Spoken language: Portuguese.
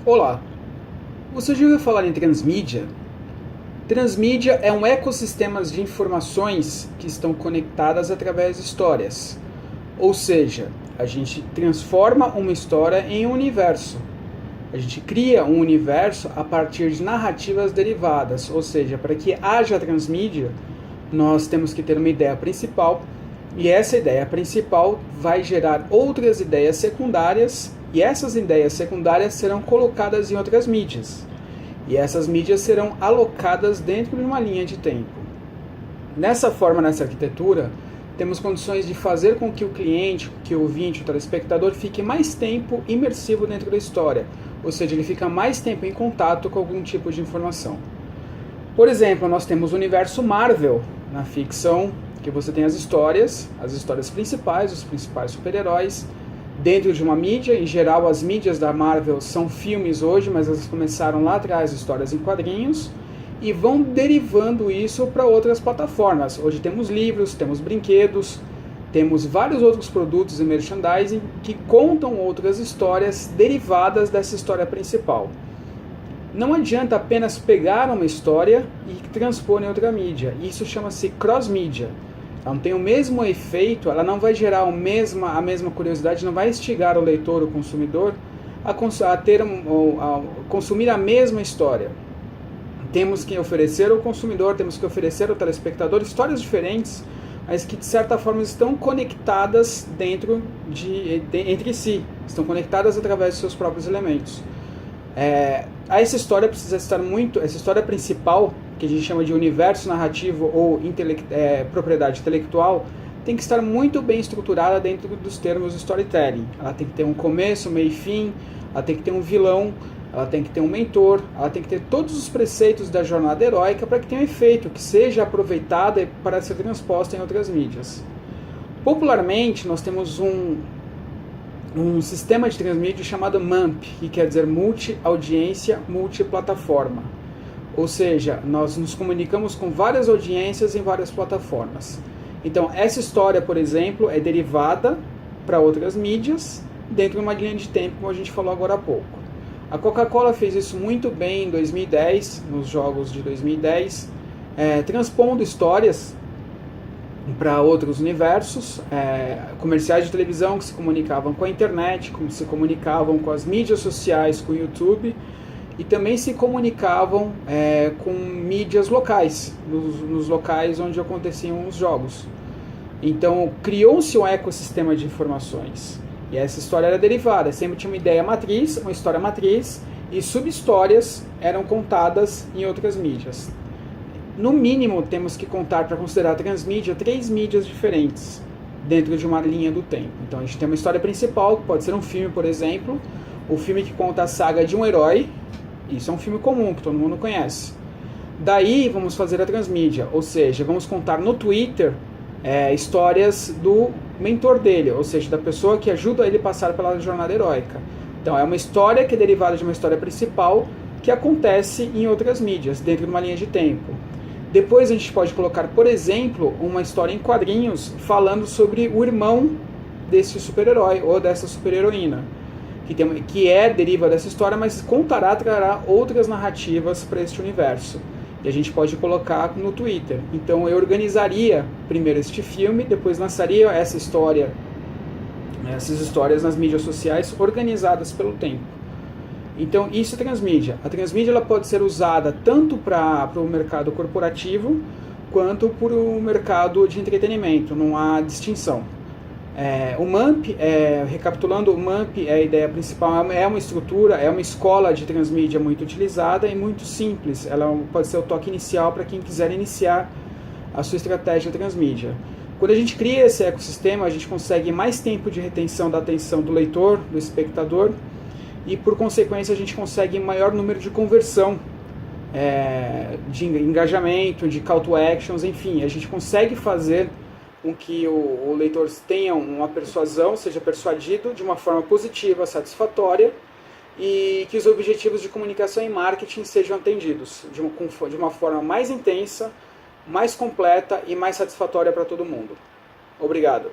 Olá, você já ouviu falar em transmídia? Transmídia é um ecossistema de informações que estão conectadas através de histórias. Ou seja, a gente transforma uma história em um universo. A gente cria um universo a partir de narrativas derivadas. Ou seja, para que haja transmídia, nós temos que ter uma ideia principal. E essa ideia principal vai gerar outras ideias secundárias. E essas ideias secundárias serão colocadas em outras mídias. E essas mídias serão alocadas dentro de uma linha de tempo. Nessa forma, nessa arquitetura, temos condições de fazer com que o cliente, que o ouvinte, o telespectador, fique mais tempo imersivo dentro da história. Ou seja, ele fica mais tempo em contato com algum tipo de informação. Por exemplo, nós temos o universo Marvel na ficção, que você tem as histórias principais, os principais super-heróis, dentro de uma mídia. Em geral, as mídias da Marvel são filmes hoje, mas elas começaram lá atrás, histórias em quadrinhos, e vão derivando isso para outras plataformas. Hoje temos livros, temos brinquedos, temos vários outros produtos e merchandising que contam outras histórias derivadas dessa história principal. Não adianta apenas pegar uma história e transpor em outra mídia. Isso chama-se cross-mídia. Ela não tem o mesmo efeito, ela não vai gerar a mesma curiosidade, não vai instigar o leitor, o consumidor, a consumir a mesma história. Temos que oferecer ao consumidor, temos que oferecer ao telespectador histórias diferentes, mas que de certa forma estão conectadas entre si, estão conectadas através de seus próprios elementos. Essa história precisa estar essa história principal, que a gente chama de universo narrativo ou propriedade intelectual, tem que estar muito bem estruturada dentro dos termos do storytelling. Ela tem que ter um começo, meio e fim, ela tem que ter um vilão, ela tem que ter um mentor, ela tem que ter todos os preceitos da jornada heróica para que tenha um efeito, que seja aproveitada para ser transposta em outras mídias. Popularmente, nós temos um sistema de transmídia chamado MAMP, que quer dizer multi-audiência, multiplataforma. Ou seja, nós nos comunicamos com várias audiências em várias plataformas. Então, essa história, por exemplo, é derivada para outras mídias dentro de uma linha de tempo, como a gente falou agora há pouco. A Coca-Cola fez isso muito bem em 2010, nos jogos de 2010, transpondo histórias para outros universos, comerciais de televisão que se comunicavam com a internet, como se comunicavam com as mídias sociais, com o YouTube, e também se comunicavam com mídias locais, nos locais onde aconteciam os jogos. Então, criou-se um ecossistema de informações. E essa história era derivada, sempre tinha uma ideia matriz, uma história matriz, e subhistórias eram contadas em outras mídias. No mínimo, temos que contar, para considerar transmídia, 3 mídias diferentes dentro de uma linha do tempo. Então, a gente tem uma história principal, que pode ser um filme, por exemplo, o filme que conta a saga de um herói. Isso é um filme comum, que todo mundo conhece. Daí, vamos fazer a transmídia, ou seja, vamos contar no Twitter histórias do mentor dele, ou seja, da pessoa que ajuda ele a passar pela jornada heróica. Então, é uma história que é derivada de uma história principal que acontece em outras mídias, dentro de uma linha de tempo. Depois a gente pode colocar, por exemplo, uma história em quadrinhos falando sobre o irmão desse super-herói ou dessa super-heroína, que deriva dessa história, mas trará outras narrativas para este universo. E a gente pode colocar no Twitter. Então eu organizaria primeiro este filme, depois lançaria essas histórias nas mídias sociais organizadas pelo tempo. Então isso é transmídia. A transmídia ela pode ser usada tanto para o mercado corporativo quanto para o mercado de entretenimento, não há distinção. O MAMP, recapitulando, o MAMP a ideia principal, é uma estrutura, é uma escola de transmídia muito utilizada e muito simples. Ela pode ser o toque inicial para quem quiser iniciar a sua estratégia transmídia. Quando a gente cria esse ecossistema, a gente consegue mais tempo de retenção da atenção do leitor, do espectador, e por consequência a gente consegue maior número de conversão, de engajamento, de call to actions, enfim, a gente consegue fazer com que o leitor tenha uma persuasão, seja persuadido de uma forma positiva, satisfatória, e que os objetivos de comunicação e marketing sejam atendidos de uma forma mais intensa, mais completa e mais satisfatória para todo mundo. Obrigado.